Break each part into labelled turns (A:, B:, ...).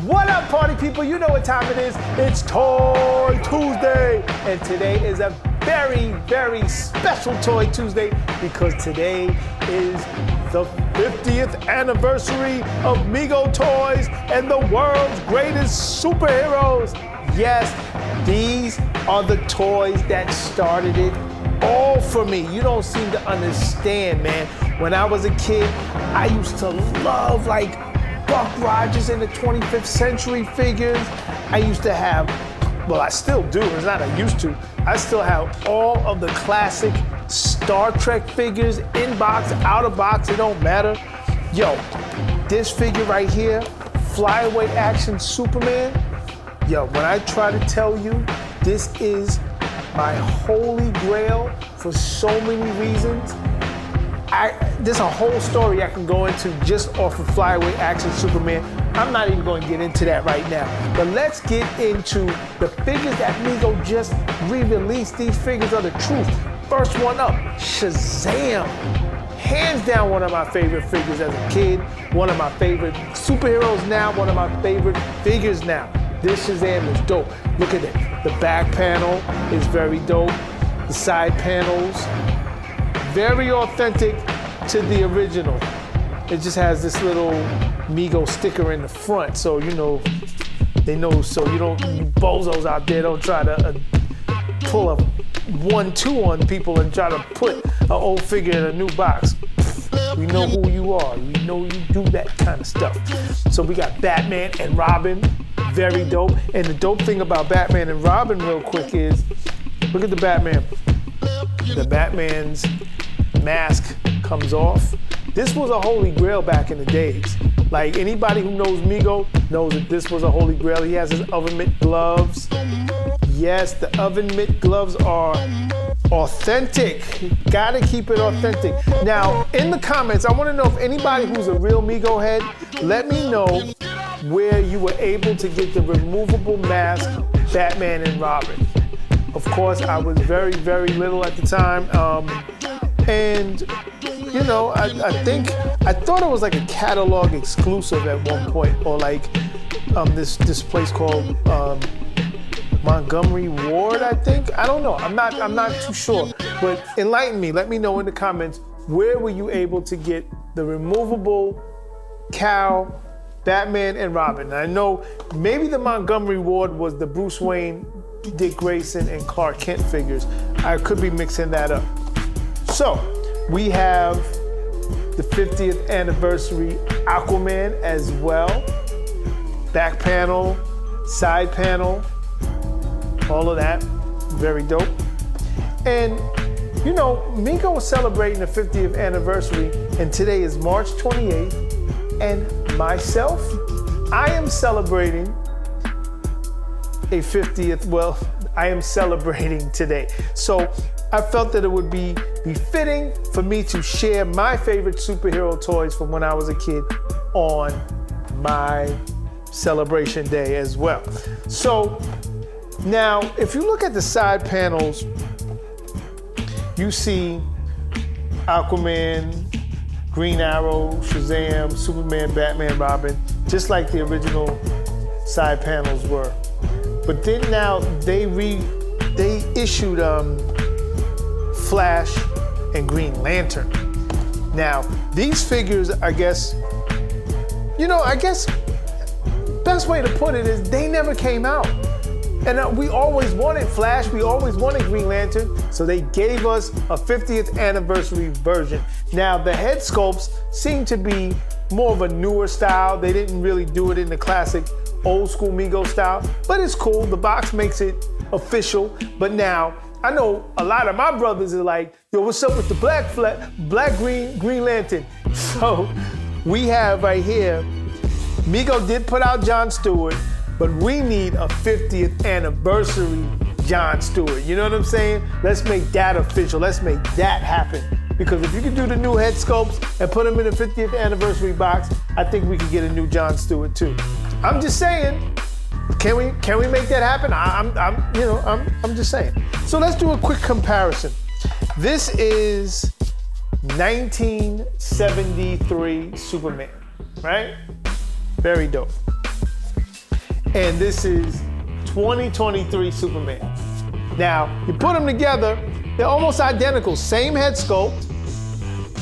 A: What up, party people? You know what time it is. It's Toy Tuesday. And today is a very, very special Toy Tuesday because today is the 50th anniversary of Migo toys and the world's greatest superheroes. Yes, these are the toys that started it all for me. You don't seem to understand, man. When I was a kid, I used to love Buck Rogers in the 25th century figures. I used to have, well, I still do, it's not I used to. I still have all of the classic Star Trek figures, in box, out of box, it don't matter. Yo, this figure right here, flyaway action Superman. Yo, when I try to tell you, this is my holy grail for so many reasons. There's a whole story I can go into just off of flyaway action Superman. I'm not even going to get into that right now. But let's get into the figures that Migo just re-released. These figures are the truth. First one up, Shazam. Hands down one of my favorite figures as a kid. One of my favorite superheroes now. One of my favorite figures now. This Shazam is dope. Look at it. The back panel is very dope. The side panels, very authentic to the original. It just has this little Migo sticker in the front, so you know, they know, so you bozos out there don't try to pull a 1-2 on people and try to put an old figure in a new box. We know who you are. We know you do that kind of stuff. So we got Batman and Robin, very dope. And the dope thing about Batman and Robin real quick is, look at the Batman. The Batman's mask comes off. This was a holy grail back in the days. Like anybody who knows Migo knows that this was a holy grail. He has his oven mitt gloves. Yes, the oven mitt gloves are authentic. You gotta keep it authentic. Now, in the comments, I wanna know if anybody who's a real Migo head, let me know where you were able to get the removable mask Batman and Robin. Of course, I was very, very little at the time. And you know, I thought it was like a catalog exclusive at one point, or like this place called Montgomery Ward, I think. I don't know. I'm not too sure. But enlighten me. Let me know in the comments, where were you able to get the removable Cal, Batman, and Robin? I know maybe the Montgomery Ward was the Bruce Wayne, Dick Grayson, and Clark Kent figures. I could be mixing that up. So we have the 50th anniversary Aquaman as well. Back panel, side panel, all of that, very dope. And you know, Migo is celebrating the 50th anniversary, and today is March 28th, and myself, I am celebrating a 50th, well, I am celebrating today. So I felt that it would be befitting for me to share my favorite superhero toys from when I was a kid on my celebration day as well. So now, if you look at the side panels, you see Aquaman, Green Arrow, Shazam, Superman, Batman, Robin, just like the original side panels were. But then now they issued Flash and Green Lantern. Now, these figures, I guess best way to put it is they never came out. And we always wanted Flash, we always wanted Green Lantern, so they gave us a 50th anniversary version. Now, the head sculpts seem to be more of a newer style. They didn't really do it in the classic old school Migo style, but it's cool. The box makes it official. But now, I know a lot of my brothers are like, yo, what's up with the black Green Lantern? So we have right here, Migo did put out John Stewart, but we need a 50th anniversary John Stewart. You know what I'm saying? Let's make that official. Let's make that happen. Because if you could do the new head sculpts and put them in a 50th anniversary box, I think we could get a new John Stewart too. I'm just saying, can we make that happen? I'm just saying. So let's do a quick comparison. This is 1973 Superman, right? Very dope. and this is 2023 Superman. Now, you put them together, they're almost identical, same head sculpt.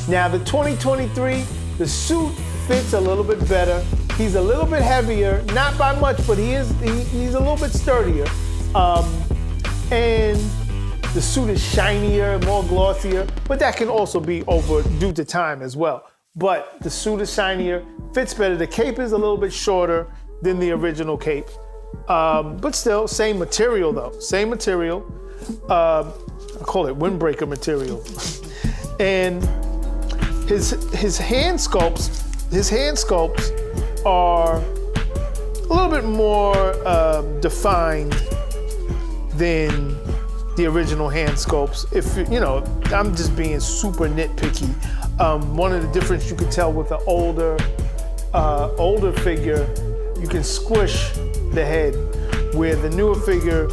A: Now, the 2023, the suit fits a little bit better. He's a little bit heavier, not by much, but he's a little bit sturdier. And the suit is shinier, more glossier, but that can also be due to time as well. But the suit is shinier, fits better. The cape is a little bit shorter than the original cape. But still, same material though, same material. I call it windbreaker material. And his hand sculpts are a little bit more defined than the original hand sculpts. If you know, I'm just being super nitpicky. One of the differences you can tell with the older figure, you can squish the head, where the newer figure,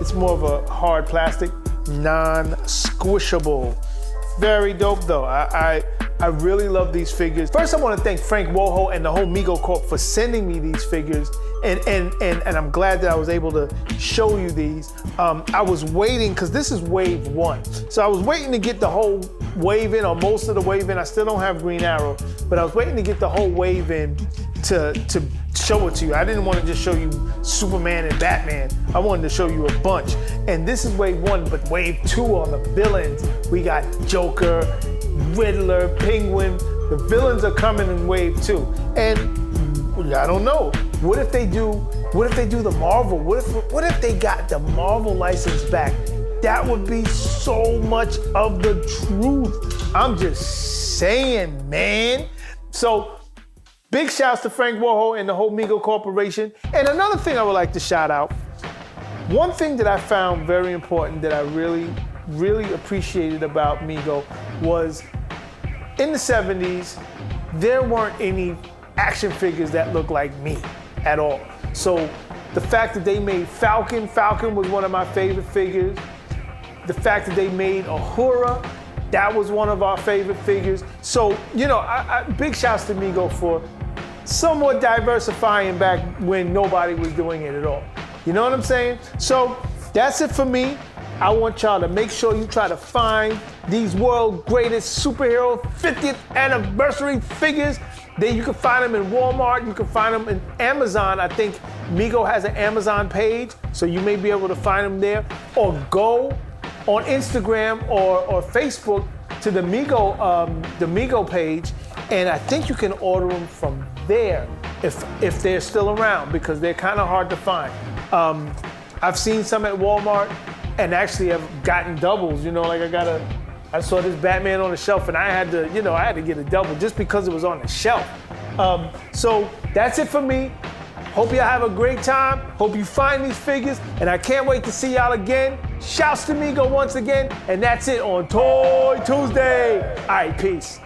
A: it's more of a hard plastic, non-squishable. Very dope though. I really love these figures. First, I want to thank Frank Woho and the whole Migo Corp for sending me these figures, and I'm glad that I was able to show you these. I was waiting, because this is wave 1. So I was waiting to get the whole wave in, or most of the wave in. I still don't have Green Arrow, but I was waiting to get the whole wave in to show it to you. I didn't want to just show you Superman and Batman. I wanted to show you a bunch. And this is wave 1, but wave 2 on the villains. We got Joker, Riddler, Penguin. The villains are coming in wave 2. And I don't know. What if they do the Marvel? What if they got the Marvel license back? That would be so much of the truth. I'm just saying, man. So big shouts to Frank Woho and the whole Migo Corporation. And another thing I would like to shout out, one thing that I found very important that I really, really appreciated about Migo was, in the 70s, there weren't any action figures that looked like me at all. So the fact that they made Falcon was one of my favorite figures. The fact that they made Uhura, that was one of our favorite figures. So, you know, big shouts to Migo for somewhat diversifying back when nobody was doing it at all. You know what I'm saying? So that's it for me. I want y'all to make sure you try to find these world's greatest superhero 50th anniversary figures. Then you can find them in Walmart, you can find them in Amazon. I think Migo has an Amazon page, so you may be able to find them there. Or go on Instagram or Facebook to the Migo page, and I think you can order them from there if they're still around, because they're kind of hard to find. I've seen some at Walmart, and actually I've gotten doubles. You know, like I saw this Batman on the shelf, and I had to get a double just because it was on the shelf. So that's it for me. Hope y'all have a great time. Hope you find these figures, and I can't wait to see y'all again. Shouts to Migo once again, and that's it on Toy Tuesday. All right, peace.